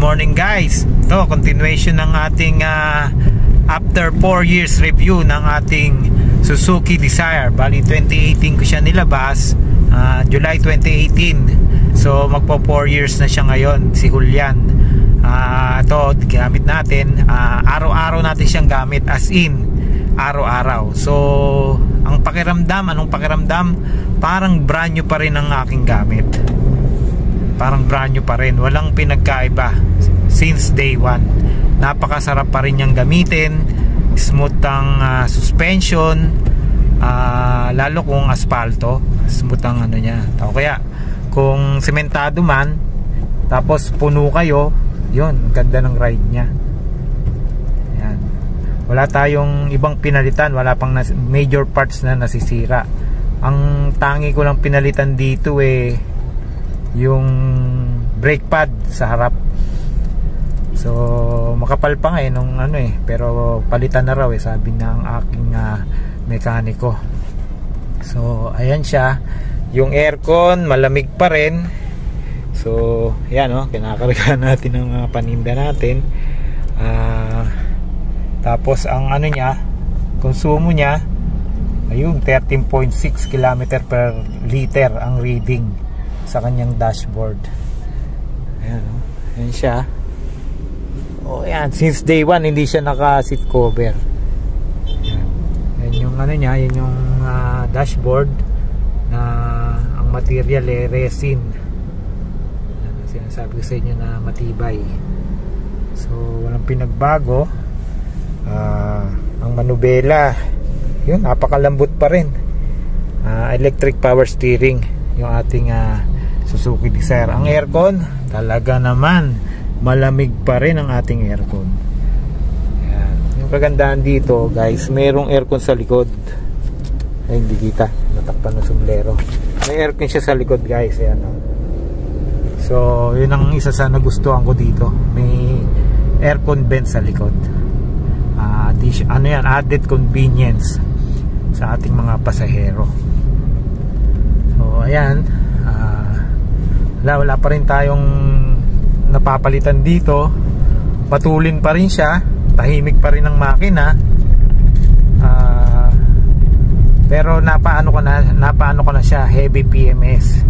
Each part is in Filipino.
morning guys. Ito, continuation ng ating after 4 years review ng ating Suzuki Dzire. Bali 2018 ko siya nilabas, July 2018. So magpo 4 years na siya ngayon, si Julian. Ito, gamit natin, araw-araw natin siyang gamit, as in araw-araw. So ang pakiramdam, anong pakiramdam? Parang brand new pa rin ang aking gamit. Parang brand new pa rin, walang pinagkaiba since day one. Napakasarap pa rin niyang gamitin, smooth ang suspension, lalo kung aspalto, smooth ang ano niya. O kaya kung sementado man, tapos puno kayo, yun, ganda ng ride niya. Yan. Wala tayong ibang pinalitan, wala pang major parts na nasisira. Ang tangi ko lang pinalitan dito yung brake pad sa harap. So makapal pa nga nung pero palitan na raw sabi ng aking mekaniko. So ayan siya. Yung aircon malamig pa rin. So yan kinakargahan natin ang paninda natin. Tapos ang niya, konsumo niya ayun 13.6 km per liter ang reading sa kanyang dashboard. Ayan, ayan siya. Ayan, since day one hindi siya naka seat cover. Ayan, ayan yung niya, yun yung dashboard na ang material resin. Ayan, sinasabi ko sa inyo na matibay. So walang pinagbago. Ang manubela yun, napakalambot pa rin. Electric power steering yung ating Suzuki Dzire. Ang aircon talaga naman malamig pa rin ang ating aircon. Ayan. Yung kagandahan dito guys, mayroong aircon sa likod. Ay hindi kita, natakpan ng sombrero. May aircon siya sa likod guys. Ayan, so yun ang isa sa nagustuhan ko dito, may aircon vent sa likod. Yan, added convenience sa ating mga pasahero. So ayan, wala pa rin tayong napapalitan dito. Matulin pa rin siya, tahimik pa rin ang makina. Pero napaano ko na siya, heavy PMS.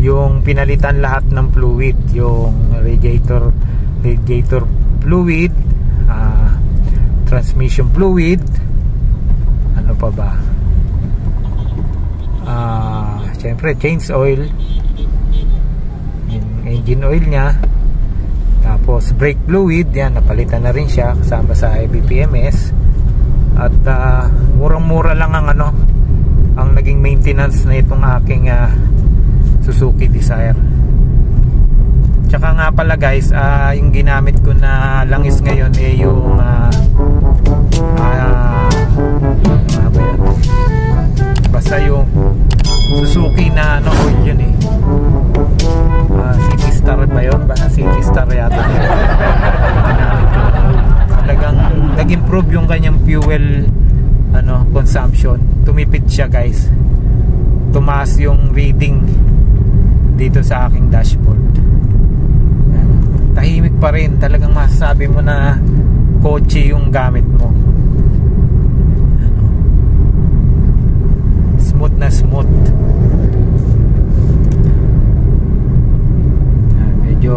Yung pinalitan lahat ng fluid, yung radiator fluid, transmission fluid, ano pa ba? Siyempre change oil, yung engine oil nya, tapos brake fluid, yan napalitan na rin siya kasama sa heavy PMS. At murang-mura lang ang naging maintenance na itong aking Suzuki Dzire. Tsaka nga pala guys, yung ginamit ko na langis ngayon yung basta yung Suzuki na oil yun City Star ba yun? Basta City Star yata yun. Talagang nag-improve yung kanyang fuel consumption. Tumipid siya guys, tumaas yung reading dito sa aking dashboard. Tahimik pa rin, talagang masasabi mo na kotse yung gamit mo. Smooth na smooth. Medyo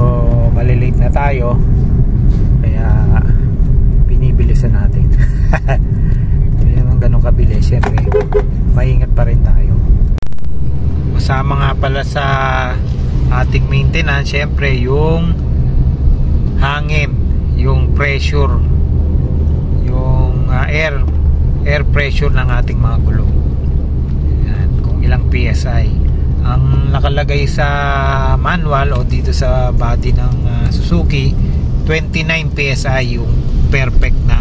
malilate na tayo, kaya binibilisan natin. Hindi naman ganun kabilis, syempre maingat pa rin tayo. Kasama nga pala sa ating maintenance syempre yung hangin, yung pressure, yung air pressure ng ating mga gulong. Yan, kung ilang PSI ang nakalagay sa manual o dito sa body ng Suzuki, 29 PSI yung perfect na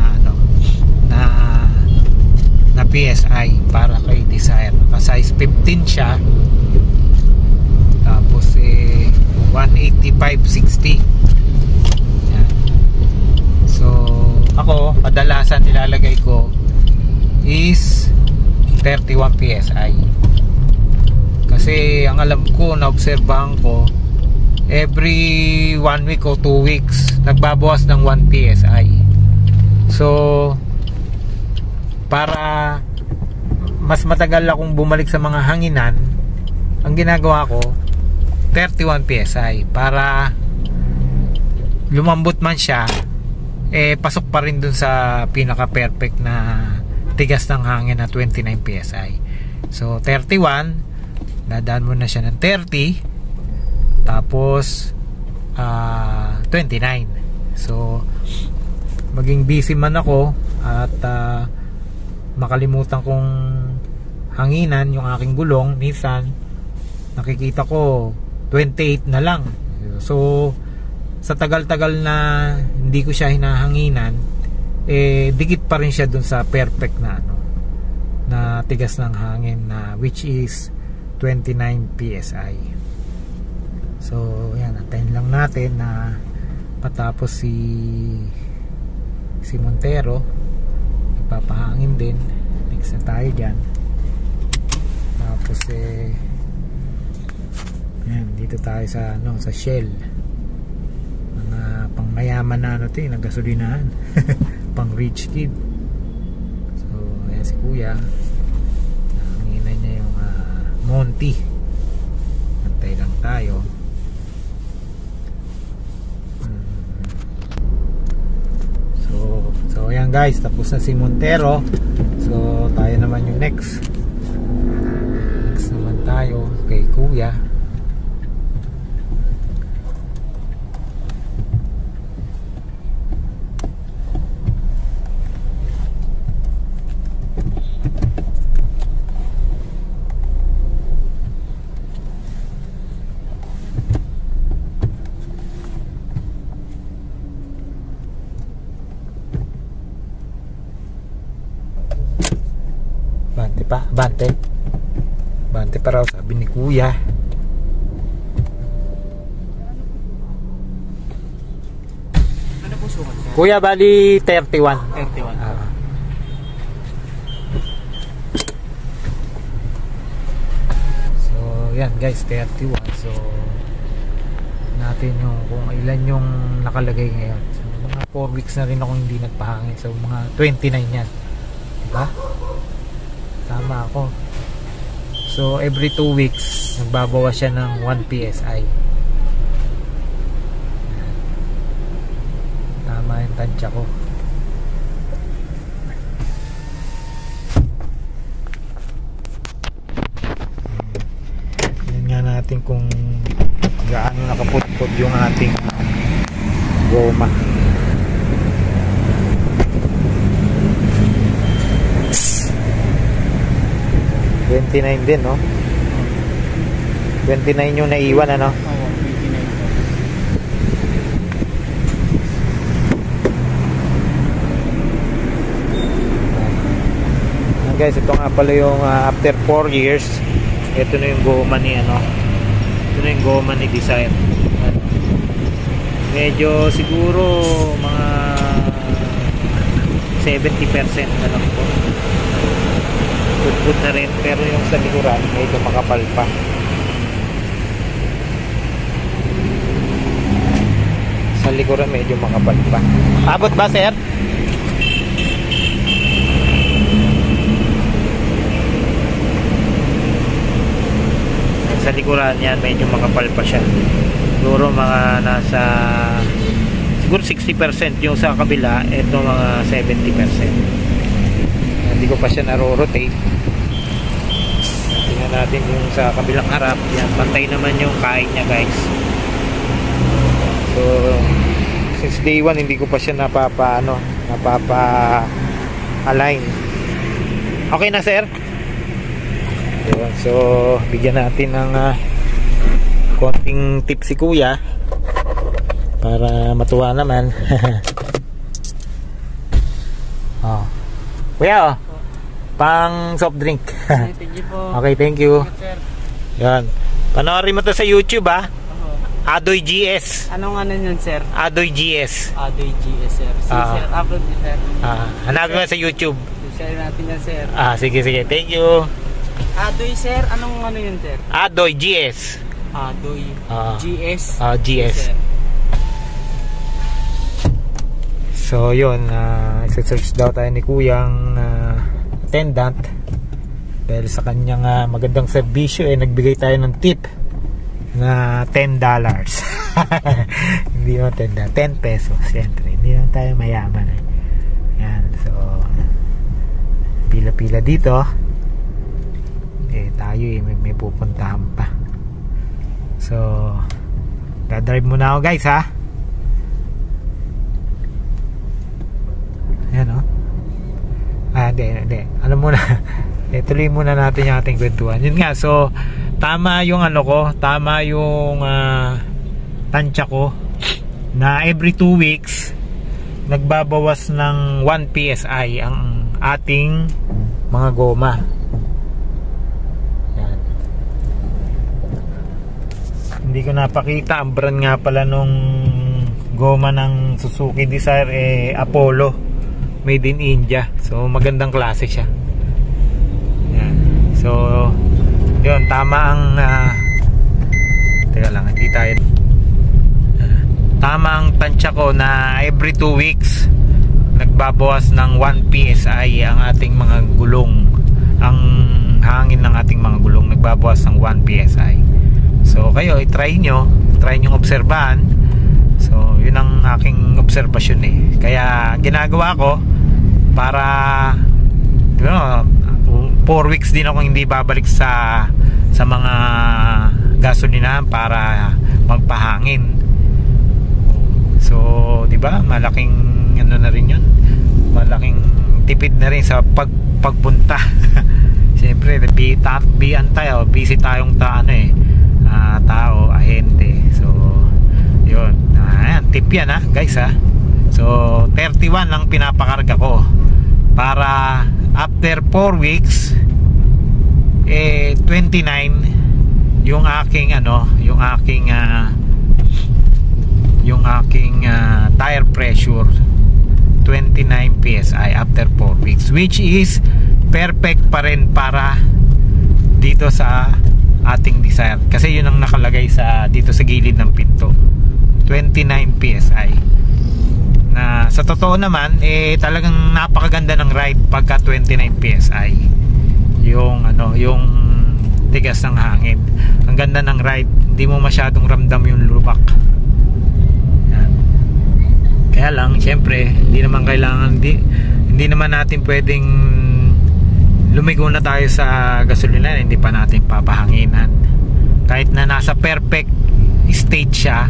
PSI para kay Dzire. Size 15 siya, tapos 185/60. Yan. So ako kadalasan nilalagay ko is 31 PSI. Kasi ang alam ko, naobserbahan ko, every 1 week o 2 weeks nagbabawas ng 1 PSI. So para mas matagal akong bumalik sa mga hanginan, ang ginagawa ko 31 PSI para lumambot man siya, pasok pa rin dun sa pinaka perfect na tigas ng hangin na 29 PSI. So 31, dadaan mo na siya ng 30, tapos 29. So maging busy man ako at makalimutan kong hanginan yung aking gulong, minsan nakikita ko 28 na lang. So sa tagal-tagal na hindi ko siya hinahanginan, dikit pa rin siya dun sa perfect na na tigas ng hangin na which is 29 PSI. So yan, antayin lang natin na patapos si Montero, ipapahangin din. Next na tayo dyan. Tapos yan, dito tayo sa sa Shell. Mga pangmayaman na nagasolinahan. Pang rich kid. So ayan si kuya, nanginan niya yung Monty. Antay lang tayo. So ayan guys, tapos na si Montero. So tayo naman yung next naman tayo kay kuya. Bante pa raw, sabi ni kuya. Ano po sukat, sir? Kuya, bali 31. 31. So yan guys, 31. So natin yung kung ilan yung nakalagay ngayon. So mga 4 weeks na rin ako hindi nagpahangin. So mga 29 yan, diba? Tama ako. So every 2 weeks nagbabawas siya ng 1 PSI. Tama yung tansya ko. Tingnan nga natin kung gaano nakaputpot yung ating goma. $29 din, no? 29 yung naiwan, ano? Oo, 29. Guys, ito nga pala yung after 4 years, ito na yung goma ni ito na yung goma ni Desire. Medyo siguro mga 70% na lang po. Good na rin, pero yung sa likuran medyo makapal pa. Sa likuran medyo makapal pa. Abot ba, sir? Sa likuran yan medyo makapal pa siya. Siguro mga nasa siguro 60% yung sa kabila, ito mga 70%. Hindi ko pa siya naro-rotate. Tingnan natin yung sa kabilang harap. Yan, pantay naman yung kain niya, guys. So since day 1 hindi ko pa siya napapa-align. Okay na, sir? So bigyan natin ng konting tip si kuya para matuwa naman. Oh. Kuya, pang soft drink. Thank you po. Okay, thank you. Sir. Yan. Panoorin mo to sa YouTube, ha? Adoy GS. Anong ano yun, sir? Adoy GS. Adoy GS, sir. Sir, upload niyo, sir. Hanapin mo sa YouTube. Share natin yan, sir. Sige. Thank you. Adoy, sir. Anong ano yun, sir? Adoy GS. Adoy. Ah. GS. GS. Sir. So yun, isa-search daw tayo ni kuyang attendant dahil sa kanyang magandang serbisyo nagbigay tayo ng tip na $10. Hindi naman $10, 10 pesos siyempre, hindi naman tayo mayaman yan. So pila-pila dito tayo may pupuntahan pa. So dadrive muna ako guys ha. Yan o. Hindi. Alam mo na. Tuloy muna natin yung ating kwentuhan. Yun nga, so tama yung tama yung tansya ko na every 2 weeks nagbabawas ng 1 PSI ang ating mga goma. Yan. Hindi ko napakita ang brand nga pala nung goma ng Suzuki Desire Apollo. Made in India. So magandang klase siya. Yan. So yun, tama ang teka lang, hindi tayo tama ang tansya ko na every 2 weeks nagbabawas ng 1 PSI ang ating mga gulong. Ang hangin ng ating mga gulong nagbabawas ng 1 PSI. So kayo, try nyo obserbahan. So yun ang aking obserbasyon Kaya ginagawa ko para 4 weeks din ako hindi babalik sa mga gasolinahan para magpahangin. So, 'di ba? Malaking na rin 'yun. Malaking tipid na rin sa pagpunta. Siyempre, busy tayong tao, ahente. So, 'yun. Ayan, tip 'yan guys So 31 lang pinapakarga ko para after 4 weeks 29 yung aking tire pressure 29 PSI after 4 weeks, which is perfect pa rin para dito sa ating Desire kasi yun ang nakalagay dito sa gilid ng pinto, 29 PSI. Na sa totoo naman talagang napakaganda ng ride pagka 29 PSI yung tigas ng hangin. Ang ganda ng ride, hindi mo masyadong ramdam yung lubak. Yan. Kaya lang syempre hindi naman natin pwedeng lumigo na tayo sa gasolina, hindi pa natin papahanginan kahit na nasa perfect state siya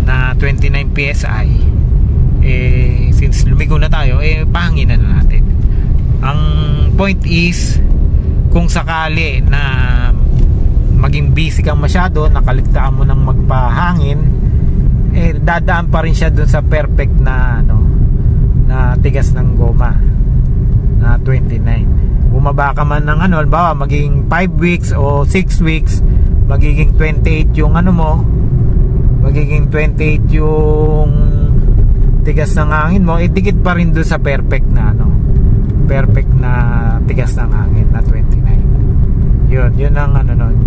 na 29 PSI. Since lumigo na tayo, pahanginan na natin. Ang point is, kung sakali na maging busy kang masyado, nakaligtaan mo ng magpahangin, dadaan pa rin siya dun sa perfect na na tigas ng goma na 29. Bumaba ka man ng halimbawa maging 5 weeks o 6 weeks, magiging 28 yung magiging 28 yung tigas ng hangin mo, dikit pa rin doon sa perfect na tigas ng hangin na 29. Yun ang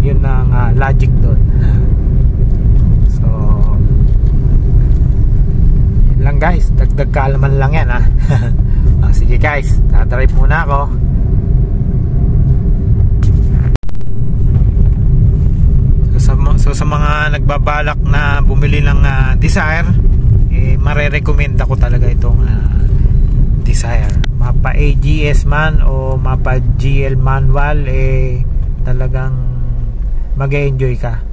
yun ang logic doon. So yun lang guys, dagdag kaalaman lang yan sige guys, dadrive muna ako. So sa mga nagbabalak na bumili ng Desire, mare-recommend ako talaga itong Desire. Mapa AGS man o mapa GL manual, talagang mag-enjoy ka.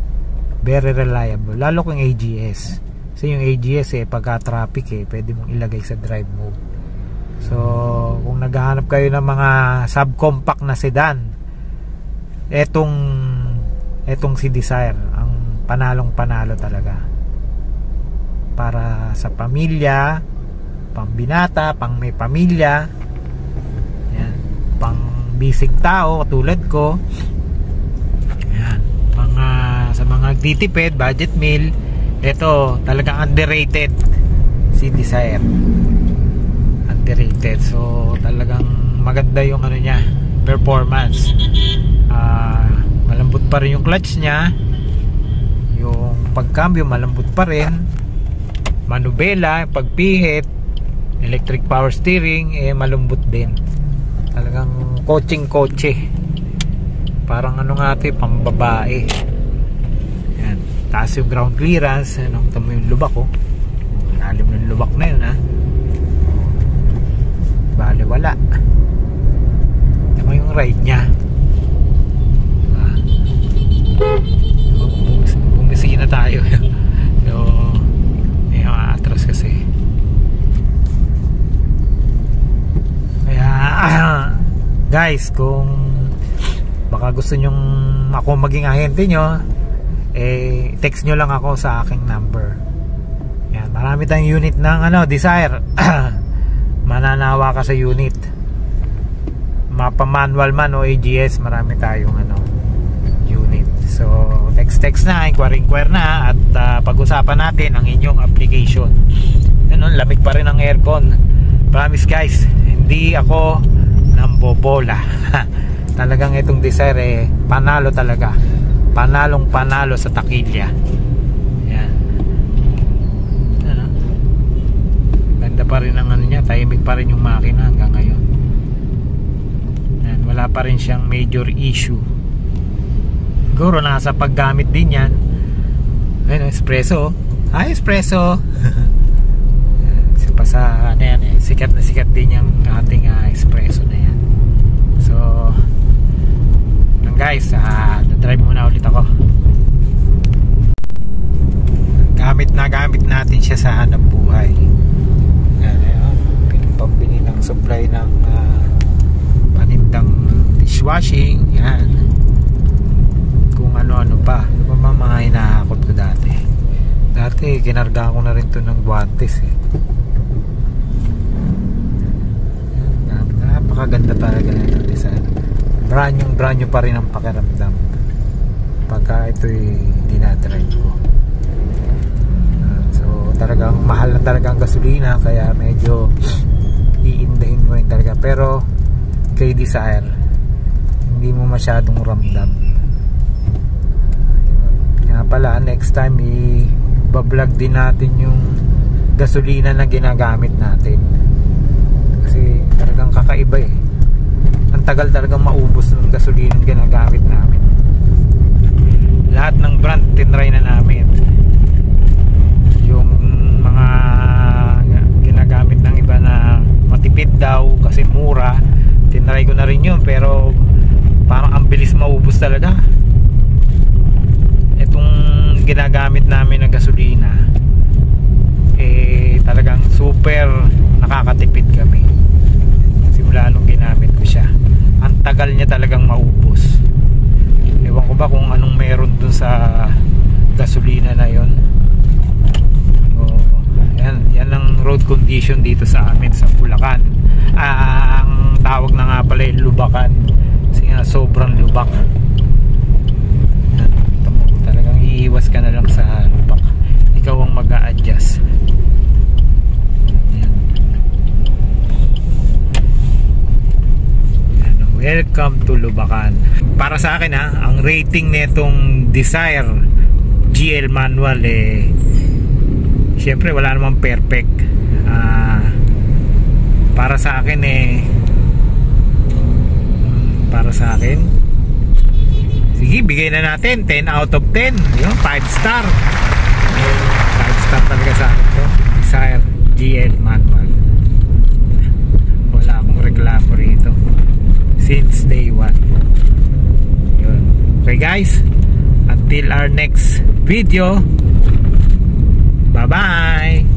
Very reliable, lalo kung AGS. Kasi yung AGS pagka traffic pwede mong ilagay sa drive mode. So kung naghahanap kayo ng mga subcompact na sedan, etong si Desire ang panalong panalo talaga para sa pamilya, pang binata, pang may pamilya, yan, pang bisig tao katulad ko, yan, sa mga nagtitipid, budget meal. Ito talagang underrated si Desire, underrated. So talagang maganda yung niya, performance. Malambot pa rin yung clutch niya, pagkambyo malambot pa rin, manubela, pagpihit, electric power steering malambot din. Talagang kotse, parang ano nga ito, pambabae. Yan, taas yung ground clearance. Nakita mo yung lubak, lalim ng lubak na yun, ha. Bale wala. Ito yung ride nya. Bumisi na tayo. So atras kasi. Kaya guys, kung baka gusto nyong ako maging ahente nyo, text nyo lang ako sa aking number. Yan, marami tayong unit ng Desire. Mananawa ka sa unit, mapa manual man o AGS, marami tayong unit. So text na, inquire na, at pag-usapan natin ang inyong application. Lamig pa rin ang aircon. Promise guys, hindi ako nambobola. Talagang itong Desire panalo talaga, panalo sa takilya. Yan, ganda pa rin ang niya, tahimik pa rin yung makina hanggang ngayon. Yan, wala pa rin siyang major issue. Siguro nasa paggamit din yan. Ayun, espresso. Espresso. Isa pa sa sikat na sikat din yung ating espresso na yan. So guys, na-drive muna ulit ako. Gamit natin siya sa hanap buhay. Pambili ng supply ng panindang dishwashing, yan, kung ano-ano pa. Ano ba mga hinahakot ko dati kinarga ko na rin to ng guantes napakaganda talaga nito design. Brand new pa rin ang pakiramdam pagka ito'y dinadrive ko. So talagang mahal na talaga ang gasolina, kaya medyo iindahin mo rin talaga. Pero kay Desire, hindi mo masyadong ramdam. Kaya pala, next time i-vlog din natin yung gasolina na ginagamit natin, kasi talagang kakaiba ang tagal talagang maubos ng gasolina ginagamit namin. Lahat ng brand tinry na namin. Yung mga ginagamit ng iba na matipid daw kasi mura, tinry ko na rin yun, pero parang ang bilis maubos talaga. Itong ginagamit namin na gasolina talagang super nakakatipid kami simula nung ginamit ko siya. Ang tagal niya talagang maubos. Ewan ko ba kung anong meron dun sa gasolina na yon. So, yan ang road condition dito sa amin sa Bulacan. Ang tawag na nga pala lubakan, kasi nga sobrang lubak. Talagang iiwas ka na lang sa lubak, ikaw ang mag-a-adjust. Welcome to Lubacan. Para sa akin ang rating netong Desire GL manual syempre wala namang perfect. Para sa akin sige, bigay na natin 10 out of 10. Yun, 5 star. 5 star talaga sa akin to. Desire GL manual. Wala akong reklamo rito since day 1. Yun. Okay guys, until our next video, bye bye.